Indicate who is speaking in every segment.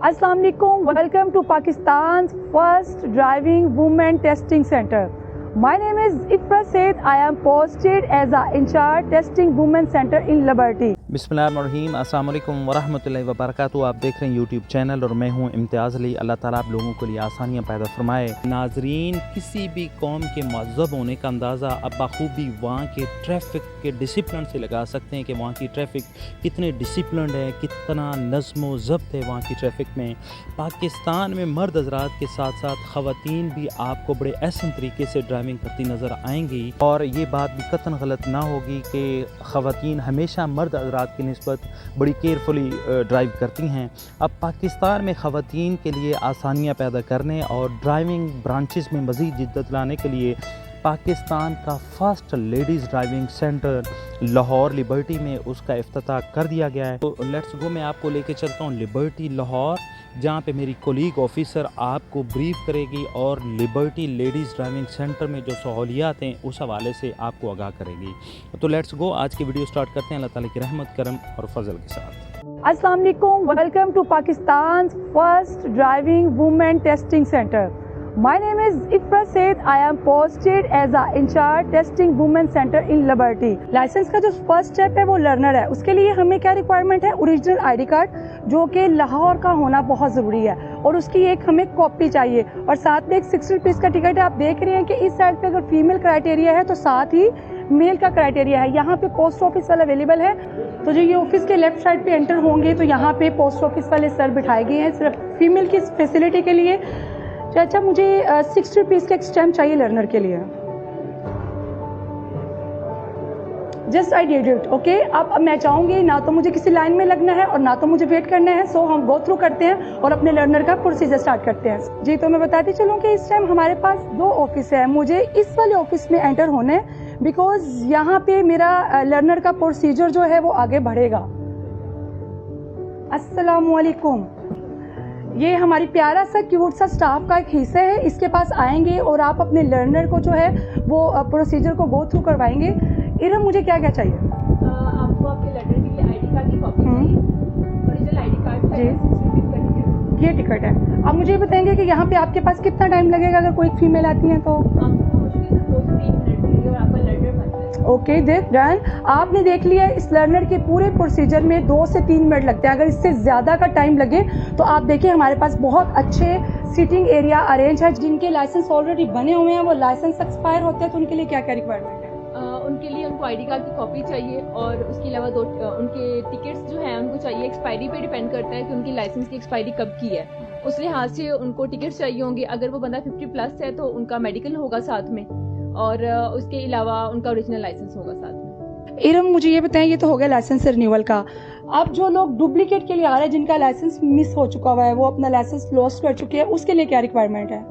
Speaker 1: Assalamu alaikum. Welcome to Pakistan's first driving women testing center. My name is Ifra Said. I am posted as a in charge testing women center in Liberty.
Speaker 2: बिस्मिल्लाहिर्रहमानिर्रहीम। अस्सलाम वालेकुम वरहमतुल्लाहि वबरकातुहू। आप देख रहे हैं YouTube channel और मैं हूं इम्तियाज़ अली। अल्लाह ताला आप लोगों के लिए आसानियां पैदा फरमाए। नाजरीन, किसी भी कौम के महज़ब होने का अंदाज़ा अब बखूबी वहाँ के ट्रैफ़िक के डिसिप्लिन से लगा सकते हैं कि वहाँ की ट्रैफ़िक कितने डिसिप्लिन है, कितना नज़्म व ज़ब्त है वहाँ की ट्रैफ़िक में। पाकिस्तान में मर्द हज़रात के साथ साथ ख़वातीन भी आपको बड़े एहसन तरीके से ड्राइविंग करती नज़र आएंगी और ये बात भी कतन गलत ना होगी कि ख़वातीन हमेशा मर्द हज़रात की निस्बत बड़ी केयरफुली ड्राइव करती हैं। अब पाकिस्तान में ख़वातीन के लिए आसानियाँ पैदा करने और ड्राइविंग ब्रांचेस में मज़ीद जिद्दत लाने के लिए पाकिस्तान का first ladies driving centre Lahore liberty में उसका इफ्तिताह कर दिया गया है। तो लेट्स गो, मैं आपको लेके चलता हूँ लिबर्टी लाहौर, जहाँ पे मेरी कोलीग ऑफिसर आपको ब्रीफ करेगी और लिबर्टी लेडीज़ ड्राइविंग सेंटर में जो सहूलियात हैं उस हवाले से आपको आगाह करेगी। तो लेट्स गो, आज की वीडियो स्टार्ट करते हैं अल्लाह ताला की रहमत करम और फजल के साथ।
Speaker 1: Assalamu alaikum. Welcome to Pakistan's first driving women testing center. My name is Ifra Said. I am posted as a in charge testing women center in Liberty. Licence का जो फर्स्ट स्टेप है वो लर्नर है। उसके लिए हमें क्या requirement है? ओरिजिनल आईडी कार्ड जो कि लाहौर का होना बहुत ज़रूरी है और उसकी एक हमें कॉपी चाहिए और साथ में एक 60 रुपीज़ का टिकट है। आप देख रहे हैं कि इस साइड पे अगर फीमेल क्राइटेरिया है तो साथ ही मेल का क्राइटेरिया है। यहाँ पे पोस्ट ऑफिस वाला अवेलेबल है, तो जो ये ऑफिस के लेफ्ट साइड पे एंटर होंगे तो यहाँ पे पोस्ट ऑफिस वाले सर बिठाए गए हैं सिर्फ फीमेल की फैसिलिटी के लिए। चाचा, मुझे 60 रुपीज़ का एक स्टैम्प चाहिए लर्नर के लिए। Just I did it, okay. अब मैं चाहूँगी ना तो मुझे किसी लाइन में लगना है और ना तो मुझे वेट करना है। सो हम गो थ्रू करते हैं और अपने लर्नर का प्रोसीजर स्टार्ट करते हैं। जी, तो मैं बताती चलूँ कि इस टाइम हमारे पास 2 ऑफिस है। मुझे इस वाले ऑफिस में एंटर होना है बिकॉज यहाँ पे मेरा लर्नर का प्रोसीजर जो है वो आगे बढ़ेगा। अस्सलामु अलैकुम। ये हमारी प्यारा सा क्यूट सा स्टाफ का एक हिस्सा है। इसके पास आएंगे और आप अपने लर्नर को जो है वो प्रोसीजर को गो थ्रू करवाएंगे। इरम, मुझे क्या क्या चाहिए?
Speaker 3: आपको आपके लर्नर के लिए आईडी कार्ड की कॉपी चाहिए, ओरिजिनल आईडी कार्ड
Speaker 1: जी,
Speaker 3: 60 रुपीज़ का टिकट।
Speaker 1: ये टिकट है। अब मुझे बताएंगे कि यहाँ पे आपके पास कितना टाइम लगेगा अगर कोई फीमेल आती है तो?
Speaker 3: आपको मुश्किल से 2 से 3 मिनट लगेंगे और आपका लर्नर बन जाएगा।
Speaker 1: Okay, done. आपने देख लिया इस लर्नर के पूरे प्रोसीजर में 2 से 3 मिनट लगते हैं। अगर इससे ज़्यादा का टाइम लगे तो आप देखिए हमारे पास बहुत अच्छे सीटिंग एरिया अरेंज है। जिनके लाइसेंस ऑलरेडी बने हुए हैं वो लाइसेंस एक्सपायर होते हैं तो उनके लिए क्या क्या रिक्वायरमेंट है?
Speaker 3: उनके लिए उनको आईडी कार्ड की कॉपी चाहिए और उसके अलावा 2 उनके टिकट्स जो हैं उनको चाहिए। एक्सपायरी पे डिपेंड करता है कि उनकी लाइसेंस की एक्सपायरी कब की है, उस लिहाज से उनको टिकट्स चाहिए होंगे। अगर वो बंदा 50 प्लस है तो उनका मेडिकल होगा साथ में और उसके अलावा उनका ओरिजिनल लाइसेंस होगा साथ में।
Speaker 1: इरम, मुझे ये बताएं, ये तो हो गया लाइसेंस रिन्यूअल का। अब जो लोग डुप्लीकेट के लिए आ रहे हैं, जिनका लाइसेंस मिस हो चुका हुआ है, वो अपना लाइसेंस लॉस कर चुके हैं, उसके लिए क्या रिक्वायरमेंट है?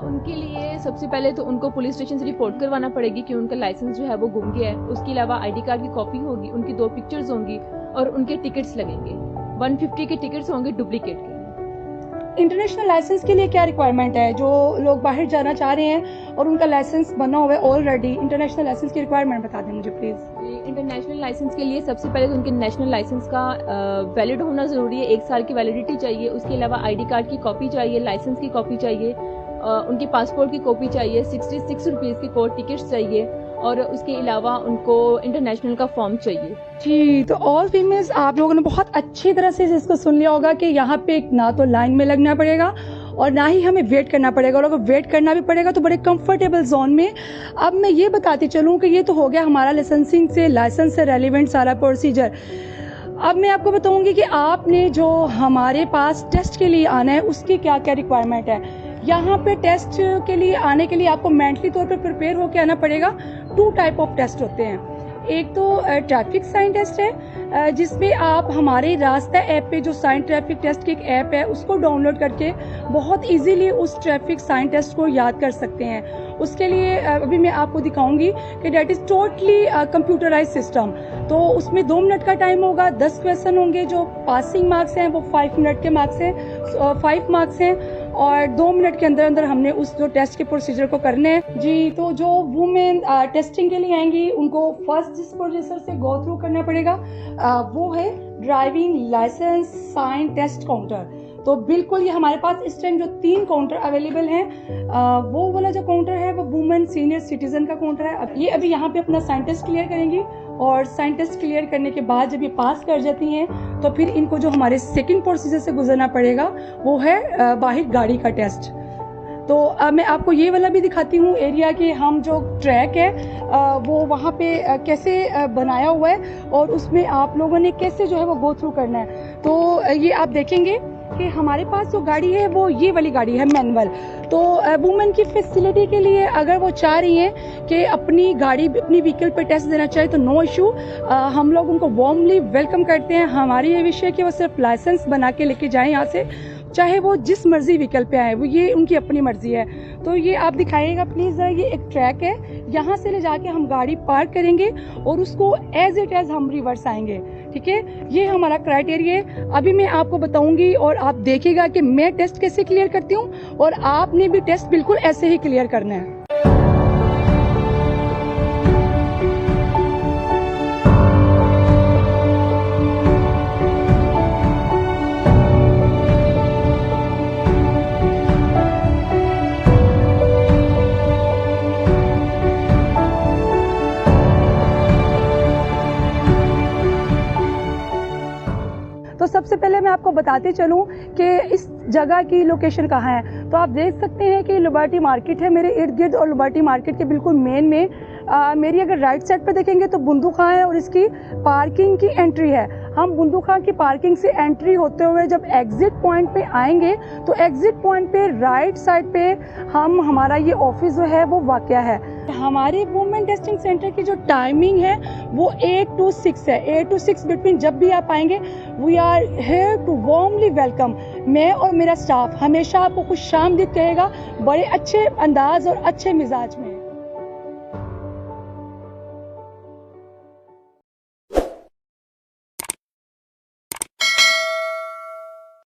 Speaker 3: उनके लिए सबसे पहले तो उनको पुलिस स्टेशन से रिपोर्ट करवाना पड़ेगी कि उनका लाइसेंस जो है वो गुम गया है। उसके अलावा आईडी कार्ड की कॉपी होगी, उनकी 2 पिक्चर्स होंगी और उनके टिकट्स लगेंगे। 150 के टिकट्स होंगे डुप्लीकेट के।
Speaker 1: इंटरनेशनल लाइसेंस के लिए क्या रिक्वायरमेंट है? जो लोग बाहर जाना चाह रहे हैं और उनका लाइसेंस बना हुआ है ऑलरेडी, इंटरनेशनल लाइसेंस की रिक्वायरमेंट बता दें मुझे प्लीज़।
Speaker 3: इंटरनेशनल लाइसेंस के लिए सबसे पहले तो उनके नेशनल लाइसेंस का वैलिड होना ज़रूरी है, 1 साल की वैलिडिटी चाहिए। उसके अलावा आईडी कार्ड की कॉपी चाहिए, लाइसेंस की कॉपी चाहिए, उनकी पासपोर्ट की कॉपी चाहिए, 66 रुपीज़ की 4 टिकट्स चाहिए और उसके अलावा उनको इंटरनेशनल का फॉर्म चाहिए।
Speaker 1: जी, तो ऑल फीमेल्स, आप लोगों ने बहुत अच्छी तरह से इसको सुन लिया होगा कि यहाँ पे ना तो लाइन में लगना पड़ेगा और ना ही हमें वेट करना पड़ेगा और अगर वेट करना भी पड़ेगा तो बड़े कंफर्टेबल जोन में। अब मैं ये बताती चलूँ कि ये तो हो गया हमारा लाइसेंस से रेलिवेंट सारा प्रोसीजर। अब मैं आपको बताऊंगी कि आपने जो हमारे पास टेस्ट के लिए आना है उसकी क्या क्या रिक्वायरमेंट है। यहाँ पे टेस्ट के लिए आने के लिए आपको मेंटली तौर पे प्रिपेयर होकर आना पड़ेगा। 2 टाइप ऑफ टेस्ट होते हैं। एक तो ट्रैफिक साइन टेस्ट है जिसमें आप हमारे रास्ता ऐप पे जो साइन ट्रैफिक टेस्ट की एक ऐप है उसको डाउनलोड करके बहुत इजीली उस ट्रैफिक साइन टेस्ट को याद कर सकते हैं। उसके लिए अभी मैं आपको दिखाऊंगी कि that is totally computerise system. तो उसमें 2 मिनट का टाइम होगा, 10 क्वेश्चन होंगे। जो पासिंग मार्क्स हैं वो 5 मिनट के मार्क्स हैं, 5 मार्क्स हैं और 2 मिनट के अंदर अंदर हमने उस जो टेस्ट के प्रोसीजर को करने हैं। जी, तो जो वुमेन टेस्टिंग के लिए आएंगी उनको फर्स्ट जिस प्रोसीजर से गो थ्रू करना पड़ेगा वो है driving licence sign test counter. तो बिल्कुल ये हमारे पास इस टाइम जो 3 काउंटर अवेलेबल हैं, वो वाला जो काउंटर है वो वुमेन सीनियर सिटीजन का काउंटर है। अब ये अभी यहाँ पे अपना साइन टेस्ट क्लियर करेंगी और साइन टेस्ट क्लियर करने के बाद जब ये पास कर जाती हैं तो फिर इनको जो हमारे सेकंड प्रोसीजर से गुजरना पड़ेगा वो है बाहर गाड़ी का टेस्ट। तो मैं आपको ये वाला भी दिखाती हूँ एरिया के हम जो ट्रैक है वो वहाँ पे कैसे बनाया हुआ है और उसमें आप लोगों ने कैसे जो है वो गो थ्रू करना है। तो ये आप देखेंगे कि हमारे पास जो गाड़ी है वो ये वाली गाड़ी है मैनुअल। तो वुमेन की फैसिलिटी के लिए अगर वो चाह रही हैं कि अपनी गाड़ी अपनी व्हीकल पे टेस्ट देना चाहे तो नो इशू, हम लोग उनको वार्मली वेलकम करते हैं। हमारी ये विषय है कि वो सिर्फ लाइसेंस बना के लेके जाएं यहाँ से, चाहे वो जिस मर्जी व्हीकल पे आए, वो ये उनकी अपनी मर्जी है। तो ये आप दिखाइएगा प्लीज, ये एक ट्रैक है, यहाँ से ले जाके हम गाड़ी पार्क करेंगे और उसको एज इट एज हम रिवर्स आएंगे। ठीक है, ये हमारा क्राइटेरिया है। अभी मैं आपको बताऊंगी और आप देखिएगा कि मैं टेस्ट कैसे क्लियर करती हूँ और आपने भी टेस्ट बिल्कुल ऐसे ही क्लियर करना है। तो सबसे पहले मैं आपको बताते चलूं कि इस जगह की लोकेशन कहाँ है। तो आप देख सकते हैं कि लिबर्टी मार्केट है मेरे इर्द गिर्द और लिबर्टी मार्केट के बिल्कुल मेन में मेरी अगर राइट साइड पर देखेंगे तो बुंदू खां है और इसकी पार्किंग की एंट्री है। हम बुंदू खां की पार्किंग से एंट्री होते हुए जब एग्जिट पॉइंट पे आएंगे तो एग्जिट पॉइंट पे राइट साइड पे हमारा ये ऑफिस जो है वो वाक़या है। हमारे वुमेन टेस्टिंग सेंटर की जो टाइमिंग है वो 8 to 6 है। 8 to 6 बिटवीन जब भी आप आएंगे we are here to warmly welcome. मैं और मेरा स्टाफ हमेशा आपको खुश आमदीद कहेगा, बड़े अच्छे अंदाज और अच्छे मिजाज में।